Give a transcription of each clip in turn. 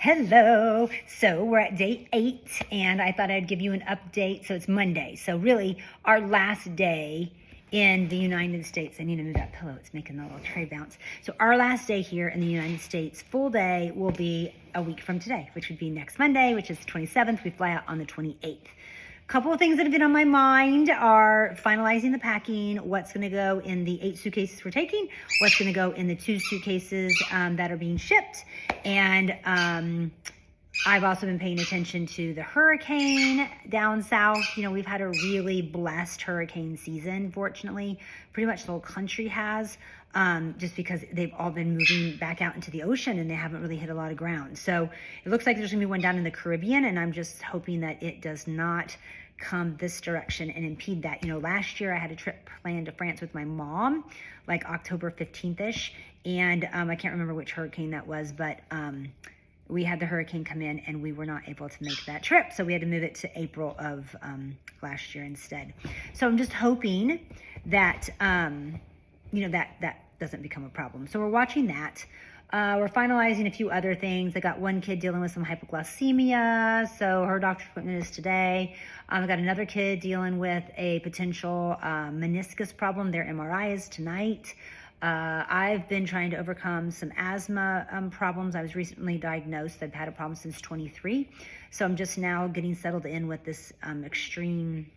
Hello. So we're at day 8, and I thought I'd give you an update. So it's Monday. So really, our last day in the United States. I need to move that pillow. It's making the little tray bounce. So our last day here in the United States, full day, will be a week from today, which would be next Monday, which is the 27th. We fly out on the 28th. Couple of things that have been on my mind are finalizing the packing, what's going to go in the 8 suitcases we're taking, what's going to go in the 2 suitcases that are being shipped. And I've also been paying attention to the hurricane down south. You know, we've had a really blessed hurricane season, fortunately. Pretty much the whole country has, just because they've all been moving back out into the ocean and they haven't really hit a lot of ground. So it looks like there's going to be one down in the Caribbean, and I'm just hoping that it does not come this direction and impede that. You know, last year I had a trip planned to France with my mom, like October 15th-ish, and I can't remember which hurricane that was, but we had the hurricane come in and we were not able to make that trip. So we had to move it to April of last year instead. So I'm just hoping that, you know, that doesn't become a problem. So we're watching that. We're finalizing a few other things. I got one kid dealing with some hypoglycemia, so her doctor's appointment is today. I got another kid dealing with a potential meniscus problem. Their MRI is tonight. I've been trying to overcome some asthma problems. I was recently diagnosed. I've had a problem since 23. So I'm just now getting settled in with this extreme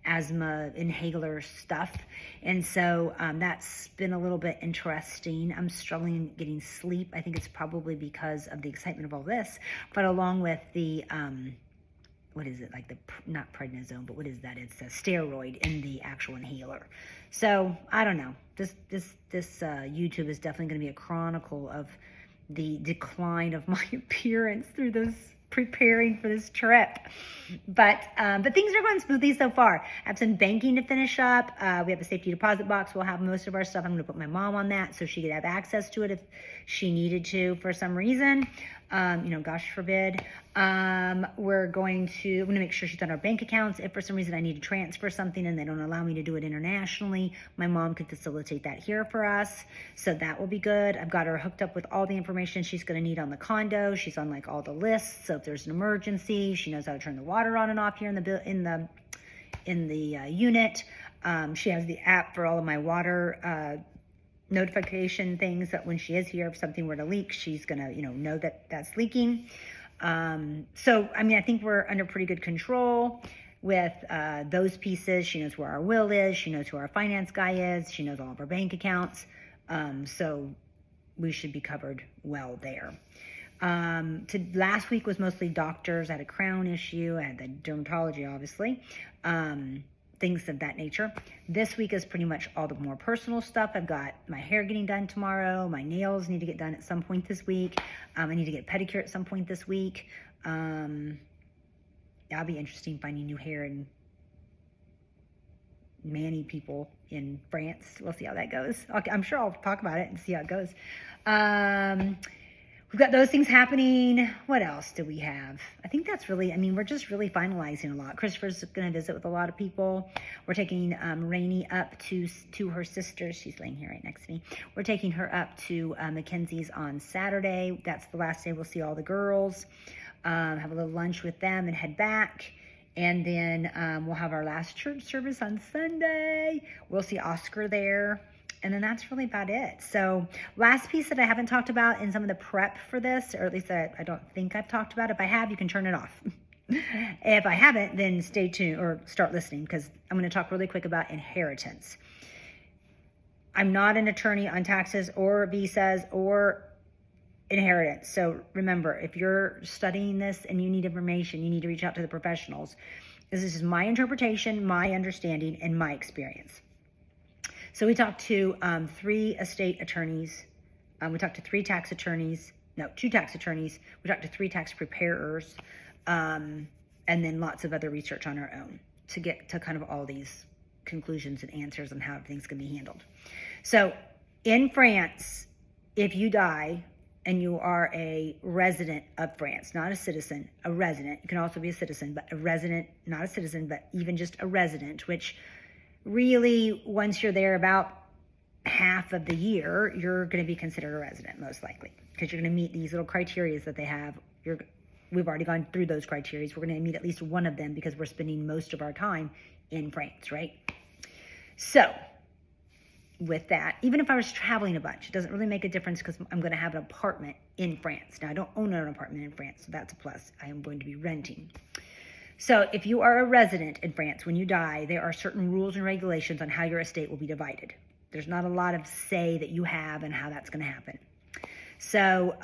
asthma inhaler stuff. And so that's been a little bit interesting. I'm struggling getting sleep. I think it's probably because of the excitement of all this, but along with the, what is it, like the, not prednisone, but what is that? It's a steroid in the actual inhaler. So I don't know. This YouTube is definitely going to be a chronicle of the decline of my appearance through this preparing for this trip. But things are going smoothly so far. I have some banking to finish up. We have a safety deposit box. We'll have most of our stuff. I'm going to put my mom on that so she could have access to it if she needed to for some reason. You know, gosh forbid. We're going to, I'm going to make sure she's on our bank accounts. If for some reason I need to transfer something and they don't allow me to do it internationally, my mom could facilitate that here for us. So that will be good. I've got her hooked up with all the information she's going to need on the condo. She's on like all the lists. So if there's an emergency, she knows how to turn the water on and off here in the unit. She has the app for all of my water notification things, that when she is here, if something were to leak, she's gonna, you know that that's leaking. So I mean, I think we're under pretty good control with those pieces. She knows where our will is. She knows who our finance guy is. She knows all of our bank accounts. So we should be covered well there. Last week was mostly doctors. I had a crown issue. I had the dermatology, obviously. Things of that nature. This week is pretty much all the more personal stuff. I've got my hair getting done tomorrow. My nails need to get done at some point this week. I need to get a pedicure at some point this week. That'll be interesting, finding new hair and mani people in France. We'll see how that goes. Okay, I'm sure I'll talk about it and see how it goes. We've got those things happening. What else do we have? I think that's really, I mean, we're just really finalizing a lot. Christopher's going to visit with a lot of people. We're taking Rainey up to her sister. She's laying here right next to me. We're taking her up to Mackenzie's on Saturday. That's the last day we'll see all the girls. Have a little lunch with them and head back. And then we'll have our last church service on Sunday. We'll see Oscar there. And then that's really about it. So last piece that I haven't talked about in some of the prep for this, or at least I don't think I've talked about. If I have, you can turn it off. If I haven't, then stay tuned or start listening, because I'm going to talk really quick about inheritance. I'm not an attorney on taxes or visas or inheritance. So remember, if you're studying this and you need information, you need to reach out to the professionals. This is my interpretation, my understanding, and my experience. So we talked to 3 estate attorneys. We talked to 3 tax attorneys. No, 2 tax attorneys. We talked to 3 tax preparers. And then lots of other research on our own to get to kind of all these conclusions and answers on how everything's going to be handled. So in France, if you die and you are a resident of France, not a citizen, a resident, you can also be a citizen, but a resident, not a citizen, but even just a resident, which really, once you're there about half of the year, you're going to be considered a resident, most likely, because you're going to meet these little criteria that they have we've already gone through those criteria. We're going to meet at least one of them because we're spending most of our time in France, right? So with that, even if I was traveling a bunch, it doesn't really make a difference because I'm going to have an apartment in France. Now, I don't own an apartment in France, so that's a plus. I am going to be renting. So if you are a resident in France, when you die, there are certain rules and regulations on how your estate will be divided. There's not a lot of say that you have and how that's going to happen. So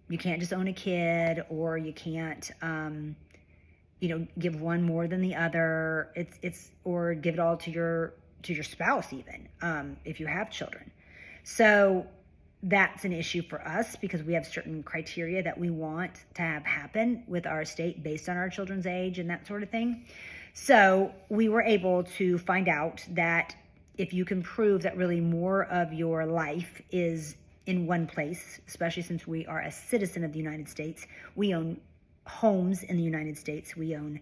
you can't just own a kid, or you can't, give one more than the other. Or give it all to your spouse even, if you have children. So that's an issue for us because we have certain criteria that we want to have happen with our estate based on our children's age and that sort of thing. So we were able to find out that if you can prove that really more of your life is in one place, especially since we are a citizen of the United States, we own homes in the United States, we own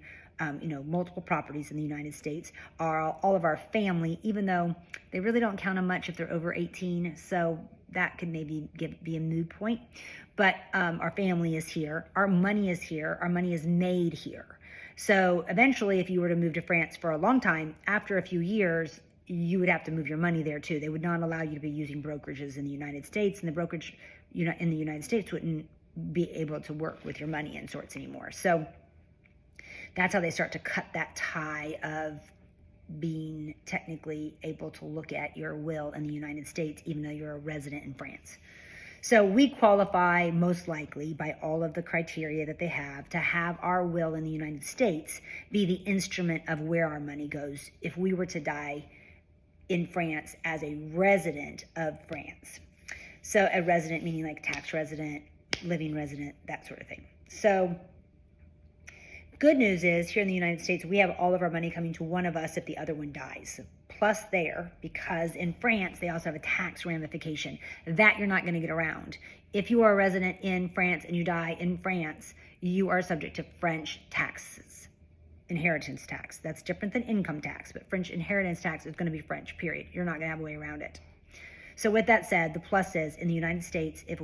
multiple properties in the United States, all of our family, even though they really don't count on much if they're over 18. So that could maybe be a moot point. But our family is here. Our money is here. Our money is made here. So eventually, if you were to move to France for a long time, after a few years, you would have to move your money there too. They would not allow you to be using brokerages in the United States, and the brokerage in the United States wouldn't be able to work with your money in sorts anymore. So that's how they start to cut that tie of being technically able to look at your will in the United States, even though you're a resident in France. So we qualify most likely by all of the criteria that they have to have our will in the United States be the instrument of where our money goes if we were to die in France as a resident of France. So a resident meaning like tax resident, living resident, that sort of thing. So good news is here in the United States, we have all of our money coming to one of us if the other one dies. Plus there, because in France, they also have a tax ramification that you're not going to get around. If you are a resident in France and you die in France, you are subject to French taxes, inheritance tax. That's different than income tax, but French inheritance tax is going to be French, period. You're not going to have a way around it. So with that said, the plus is in the United States, if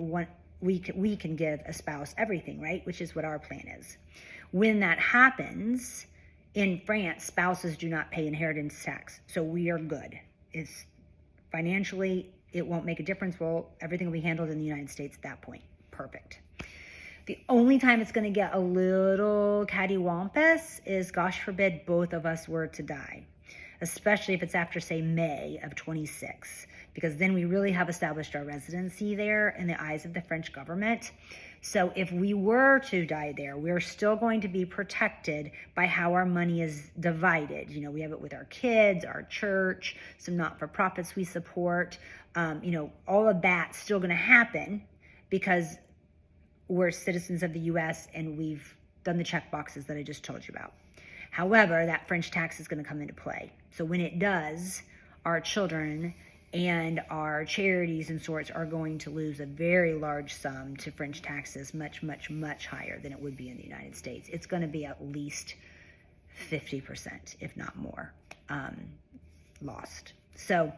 we can give a spouse everything, right? Which is what our plan is. When that happens, in France, spouses do not pay inheritance tax, so we are good. It's financially, it won't make a difference. Well, everything will be handled in the United States at that point. Perfect. The only time it's going to get a little cattywampus is, gosh forbid, both of us were to die, especially if it's after, say, May of 26, because then we really have established our residency there in the eyes of the French government. So if we were to die there, we're still going to be protected by how our money is divided. We have it with our kids, our church, some not-for-profits we support. All of that's still going to happen because we're citizens of the U.S. and we've done the check boxes that I just told you about. However, that French tax is going to come into play. So when it does, our children and our charities and sorts are going to lose a very large sum to French taxes, much, much, much higher than it would be in the United States. It's going to be at least 50%, if not more, lost. So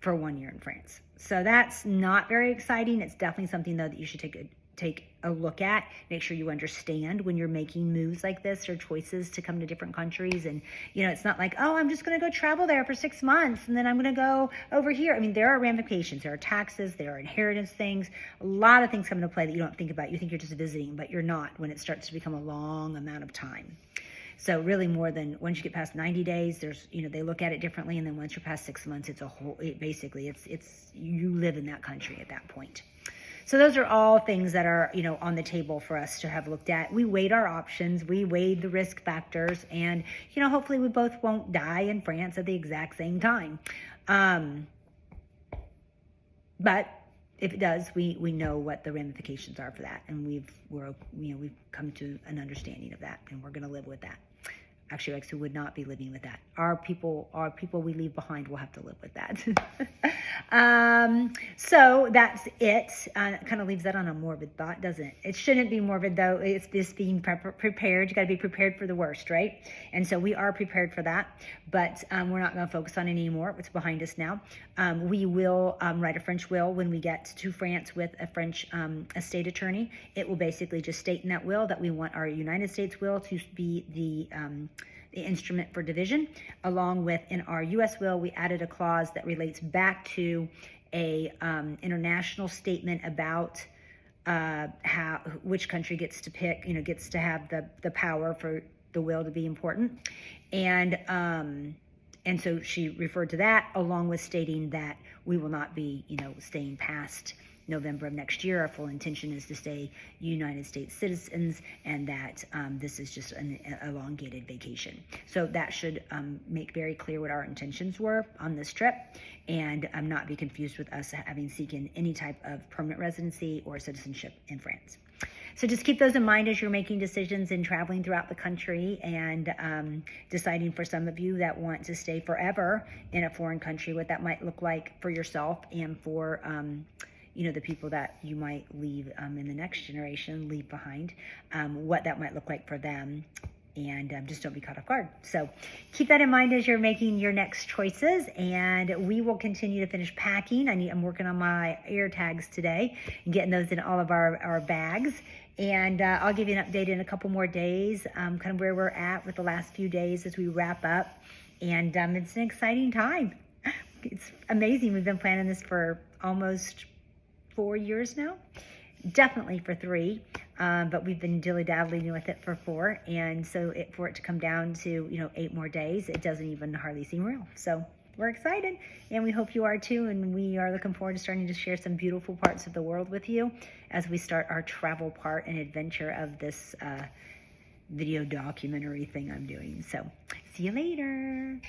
for 1 year in France. So that's not very exciting. It's definitely something, though, that you should take a look at. Make sure you understand when you're making moves like this or choices to come to different countries. And, it's not like, oh, I'm just going to go travel there for 6 months and then I'm going to go over here. I mean, there are ramifications. There are taxes. There are inheritance things. A lot of things come into play that you don't think about. You think you're just visiting, but you're not when it starts to become a long amount of time. So really more than once you get past 90 days, there's, they look at it differently. And then once you're past 6 months, it's you live in that country at that point. So those are all things that are, on the table for us to have looked at. We weighed our options. We weighed the risk factors. And, hopefully we both won't die in France at the exact same time. But if it does, we know what the ramifications are for that. And we've come to an understanding of that. And we're going to live with that. actually Rex, who would not be living with that. Our people we leave behind will have to live with that. So that's it. It kind of leaves that on a morbid thought, doesn't it? It shouldn't be morbid, though. It's this being prepared. You got to be prepared for the worst, right? And so we are prepared for that, but we're not going to focus on it anymore. It's behind us now. We will write a French will when we get to France with a French estate attorney. It will basically just state in that will that we want our United States will to be the instrument for division. Along with, in our U.S. will, we added a clause that relates back to a international statement about which country gets to pick, gets to have the power for the will to be important. And so she referred to that, along with stating that we will not be, staying past November of next year. Our full intention is to stay United States citizens, and that this is just an elongated vacation. So that should make very clear what our intentions were on this trip, and not be confused with us having seeking any type of permanent residency or citizenship in France. So just keep those in mind as you're making decisions and traveling throughout the country, and deciding, for some of you that want to stay forever in a foreign country, what that might look like for yourself and for the people that you might leave in the next generation, leave behind, what that might look like for them, and just don't be caught off guard. So keep that in mind as you're making your next choices, and we will continue to finish packing. I'm working on my air tags today and getting those in all of our bags, and I'll give you an update in a couple more days, kind of where we're at with the last few days as we wrap up, and it's an exciting time. It's amazing. We've been planning this for almost 4 years now, definitely for 3, but we've been dilly-daddling with it for 4, and so for it to come down to 8 more days, it doesn't even hardly seem real. So we're excited, and we hope you are too, and we are looking forward to starting to share some beautiful parts of the world with you as we start our travel part and adventure of this video documentary thing I'm doing. So see you later.